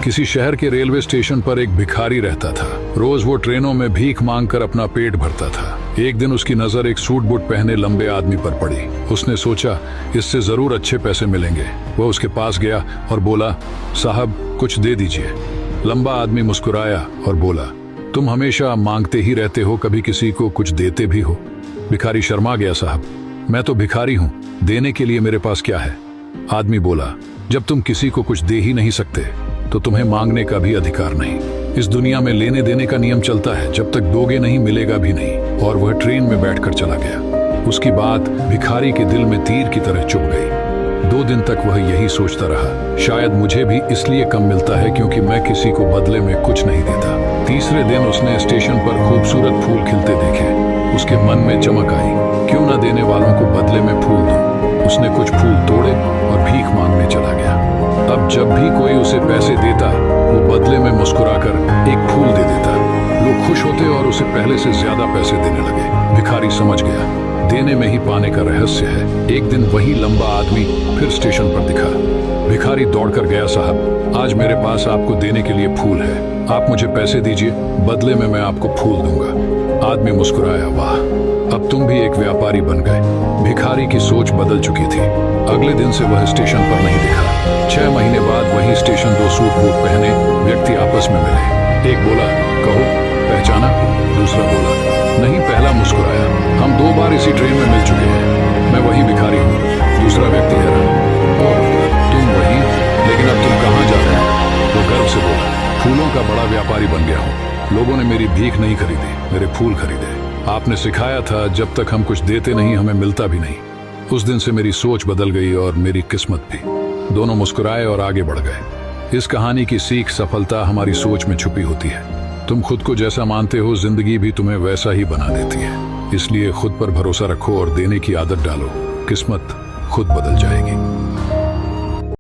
किसी शहर के रेलवे स्टेशन पर एक भिखारी रहता था। रोज वो ट्रेनों में भीख मांगकर अपना पेट भरता था। एक दिन उसकी नजर एक सूट बूट पहने लंबे आदमी पर पड़ी। उसने सोचा इससे जरूर अच्छे पैसे मिलेंगे। वह उसके पास गया और बोला, साहब कुछ दे दीजिए। लंबा आदमी मुस्कुराया और बोला, तुम हमेशा मांगते ही रहते हो, कभी किसी को कुछ देते भी हो? भिखारी शर्मा गया, साहब मैं तो भिखारी हूँ, देने के लिए मेरे पास क्या है? आदमी बोला, जब तुम किसी को कुछ दे ही नहीं सकते तो तुम्हें मांगने का भी अधिकार नहीं। इस दुनिया में लेने देने का नियम चलता है, जब तक दोगे नहीं मिलेगा भी नहीं। और वह ट्रेन में बैठकर चला गया। उसकी बात भिखारी के दिल में तीर की तरह चुभ गई। 2 दिन तक वह यही सोचता रहा, शायद मुझे भी इसलिए कम मिलता है क्योंकि मैं किसी को बदले में कुछ नहीं देता। तीसरे दिन उसने स्टेशन पर खूबसूरत फूल खिलते देखे। उसके मन में चमक आई, क्यों न देने वालों को बदले में फूल दूं। उसने कुछ फूल तोड़े और भीख मांगने चला गया। अब जब भी कोई उसे पैसे देता, वो बदले में मुस्कुराकर एक फूल दे देता। लोग खुश होते और उसे पहले से ज्यादा पैसे देने लगे। भिखारी समझ गया, देने में ही पाने का रहस्य है। एक दिन वही लंबा आदमी फिर स्टेशन पर दिखा। भिखारी दौड़कर गया, साहब आज मेरे पास आपको देने के लिए फूल है, आप मुझे पैसे दीजिए, बदले में मैं आपको फूल दूंगा। आदमी मुस्कुराया, वाह अब तुम भी एक व्यापारी बन गए। भिखारी की सोच बदल चुकी थी। अगले दिन से वह स्टेशन पर नहीं दिखा। 6 महीने बाद वही स्टेशन 2 सूट बूट पहने व्यक्ति आपस में मिले। एक बोला, कहो पहचाना? दूसरा बोला, नहीं। पहला मुस्कुराया, हम 2 बार इसी ट्रेन में मिल चुके हैं, मैं वही भिखारी हूँ। दूसरा व्यक्ति हैरान, ओह तुम वही, लेकिन अब तुम कहाँ जा रहे हो? वो गर्व से बोला, फूलों का बड़ा व्यापारी बन गया हूँ। लोगों ने मेरी भीख नहीं खरीदी, मेरे फूल खरीदे। आपने सिखाया था जब तक हम कुछ देते नहीं हमें मिलता भी नहीं। उस दिन से मेरी सोच बदल गई और मेरी किस्मत भी। दोनों मुस्कुराए और आगे बढ़ गए। इस कहानी की सीख सफलता हमारी सोच में छुपी होती है। तुम खुद को जैसा मानते हो, जिंदगी भी तुम्हें वैसा ही बना देती है। इसलिए खुद पर भरोसा रखो और देने की आदत डालो, किस्मत खुद बदल जाएगी।